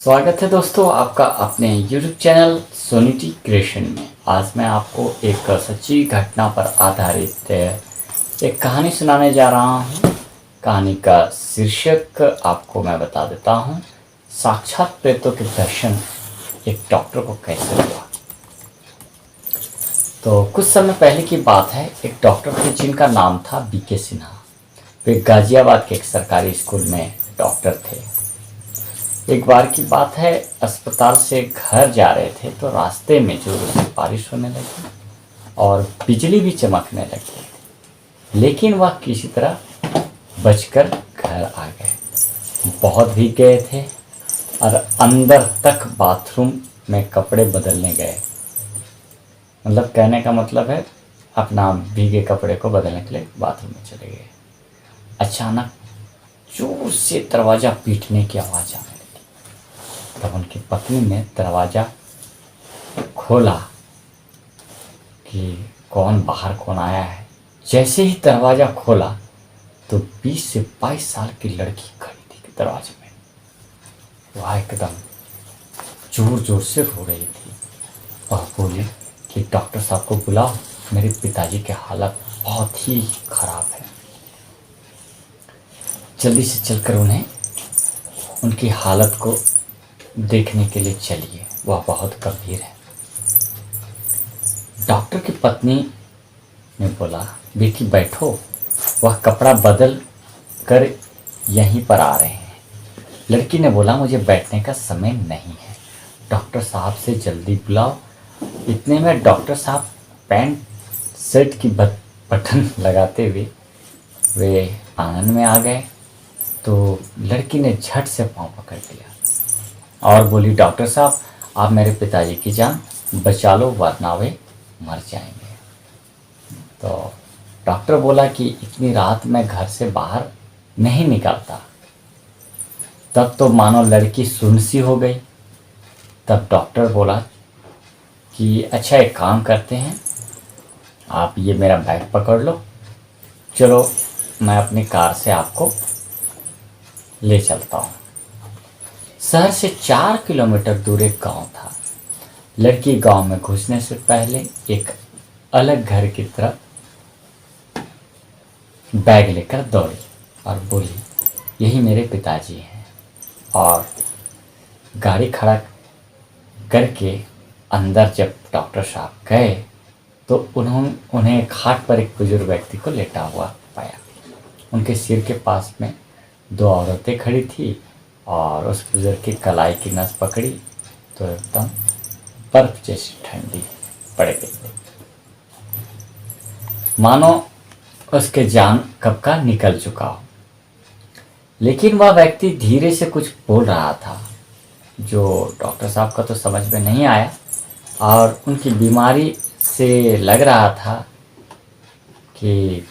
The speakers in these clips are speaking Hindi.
स्वागत है दोस्तों आपका अपने YouTube चैनल सोनिटी क्रिएशन में। आज मैं आपको एक सच्ची घटना पर आधारित एक कहानी सुनाने जा रहा हूँ। कहानी का शीर्षक आपको मैं बता देता हूँ, साक्षात प्रेतों के दर्शन एक डॉक्टर को कैसे हुआ। तो कुछ समय पहले की बात है। एक डॉक्टर थे जिनका नाम था बीके सिन्हा। वे गाजियाबाद के एक सरकारी स्कूल में डॉक्टर थे। एक बार की बात है, अस्पताल से घर जा रहे थे तो रास्ते में जोरों से बारिश होने लगी और बिजली भी चमकने लगी, लेकिन वह किसी तरह बचकर घर आ गए। बहुत भीग गए थे और अंदर तक बाथरूम में कपड़े बदलने गए। मतलब कहने का मतलब है, अपना भीगे कपड़े को बदलने के लिए बाथरूम में चले गए। अचानक जोर से दरवाज़ा पीटने की आवाज़ आने लगी। तब उनकी पत्नी ने दरवाज़ा खोला कि कौन आया है। जैसे ही दरवाज़ा खोला तो 20 से 22 साल की लड़की खड़ी थी दरवाजे में। वह एकदम जोर जोर से रो रही थी और बोली कि डॉक्टर साहब को बुलाओ, मेरे पिताजी की हालत बहुत ही खराब है। जल्दी से चलकर उन्हें उनकी हालत को देखने के लिए चलिए, वह बहुत गंभीर है। डॉक्टर की पत्नी ने बोला, बेटी बैठो, वह कपड़ा बदल कर यहीं पर आ रहे हैं। लड़की ने बोला, मुझे बैठने का समय नहीं है, डॉक्टर साहब से जल्दी बुलाओ। इतने में डॉक्टर साहब पैंट शर्ट की बटन लगाते हुए वे आंगन में आ गए। तो लड़की ने झट से पाँव पकड़ लिया और बोली, डॉक्टर साहब आप मेरे पिताजी की जान बचा लो, वरना वे मर जाएंगे। तो डॉक्टर बोला कि इतनी रात में घर से बाहर नहीं निकलता। तब तो मानो लड़की सुन्न सी हो गई। तब डॉक्टर बोला कि अच्छा एक काम करते हैं, आप ये मेरा बैग पकड़ लो, चलो मैं अपनी कार से आपको ले चलता हूँ। शहर से 4 किलोमीटर दूर एक गांव था। लड़की गांव में घुसने से पहले एक अलग घर की तरफ बैग लेकर दौड़ी और बोली, यही मेरे पिताजी हैं। और गाड़ी खड़ा करके अंदर जब डॉक्टर साहब गए तो उन्हें खाट पर एक बुजुर्ग व्यक्ति को लेटा हुआ पाया। उनके सिर के पास में 2 औरतें खड़ी थी और उस बुजुर्ग की कलाई की नस पकड़ी तो एकदम बर्फ जैसी ठंडी पड़ गई, मानो उसके जान कब का निकल चुका हो। लेकिन वह व्यक्ति धीरे से कुछ बोल रहा था जो डॉक्टर साहब का तो समझ में नहीं आया और उनकी बीमारी से लग रहा था कि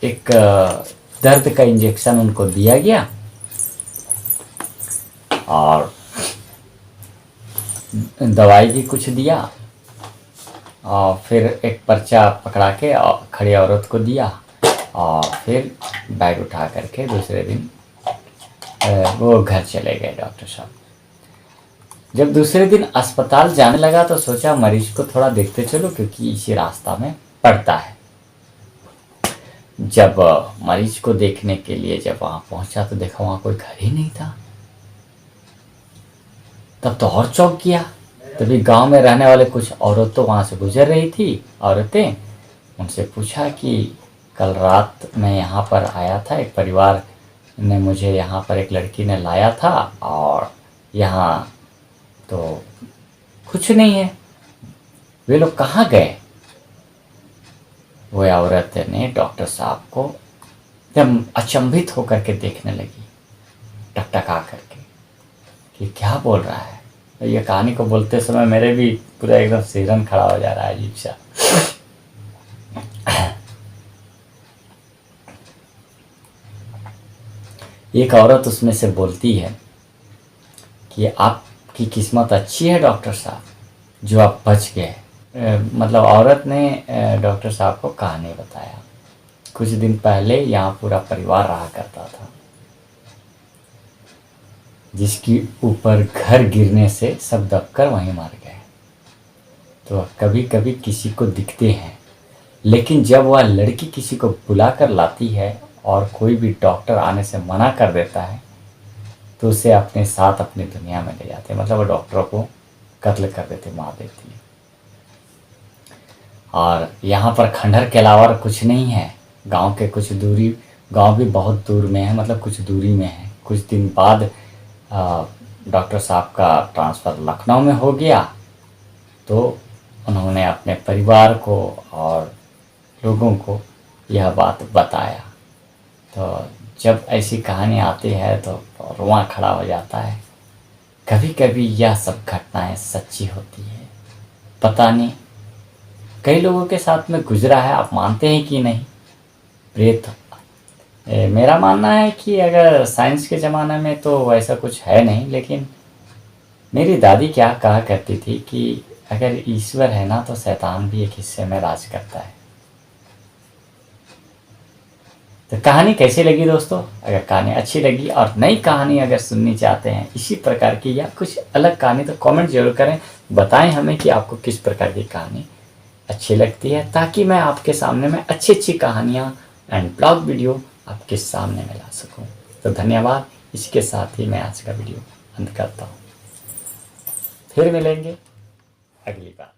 एक दर्द का इंजेक्शन उनको दिया गया और दवाई भी कुछ दिया और फिर एक पर्चा पकड़ा के खड़ी औरत को दिया और फिर बैग उठा करके दूसरे दिन वो घर चले गए डॉक्टर साहब। जब दूसरे दिन अस्पताल जाने लगा तो सोचा मरीज को थोड़ा देखते चलो, क्योंकि इसी रास्ता में पड़ता है। जब मरीज को देखने के लिए जब वहाँ पहुँचा तो देखा वहाँ कोई घर ही नहीं था। तब तो और चौंक गया। तभी गांव में रहने वाले कुछ औरतें वहाँ से गुजर रही थी। औरतें उनसे पूछा कि कल रात मैं यहाँ पर आया था, एक परिवार ने मुझे यहाँ पर एक लड़की ने लाया था और यहाँ तो कुछ नहीं है, वे लोग कहाँ गए। वो औरत ने डॉक्टर साहब को एकदम अचंभित होकर के देखने लगी, टकटका करके कि क्या बोल रहा है। ये कहानी को बोलते समय मेरे भी पूरा एकदम सिरन खड़ा हो जा रहा है अजीब सा। एक औरत उसमें से बोलती है कि आपकी किस्मत अच्छी है डॉक्टर साहब, जो आप बच गए। मतलब औरत ने डॉक्टर साहब को कहानी बताया। कुछ दिन पहले यहाँ पूरा परिवार रहा करता था, जिसके ऊपर घर गिरने से सब दबकर वहीं मर गए। तो कभी कभी किसी को दिखते हैं, लेकिन जब वह लड़की किसी को बुला कर लाती है और कोई भी डॉक्टर आने से मना कर देता है तो उसे अपने साथ अपनी दुनिया में ले जाते हैं, मतलब वो डॉक्टरों को कत्ल कर देते, मार देती है। और यहाँ पर खंडहर के अलावा और कुछ नहीं है। गांव के कुछ दूरी, गांव भी बहुत दूर में है, मतलब कुछ दूरी में है। कुछ दिन बाद डॉक्टर साहब का ट्रांसफ़र लखनऊ में हो गया, तो उन्होंने अपने परिवार को और लोगों को यह बात बताया। तो जब ऐसी कहानी आती है तो रुआं खड़ा हो जाता है। कभी कभी यह सब घटनाएं सच्ची होती है, पता नहीं कई लोगों के साथ में गुजरा है। आप मानते हैं कि नहीं प्रेत? मेरा मानना है कि अगर साइंस के ज़माने में तो वैसा कुछ है नहीं, लेकिन मेरी दादी क्या कहा करती थी कि अगर ईश्वर है ना तो शैतान भी एक हिस्से में राज करता है। तो कहानी कैसी लगी दोस्तों? अगर कहानी अच्छी लगी और नई कहानी अगर सुननी चाहते हैं इसी प्रकार की या कुछ अलग कहानी, तो कमेंट जरूर करें, बताएं हमें कि आपको किस प्रकार की कहानी अच्छी लगती है, ताकि मैं आपके सामने में अच्छी अच्छी कहानियाँ एंड ब्लॉग वीडियो आपके सामने में ला सकूँ। तो धन्यवाद। इसके साथ ही मैं आज का वीडियो अंत करता हूँ। फिर मिलेंगे अगली बार।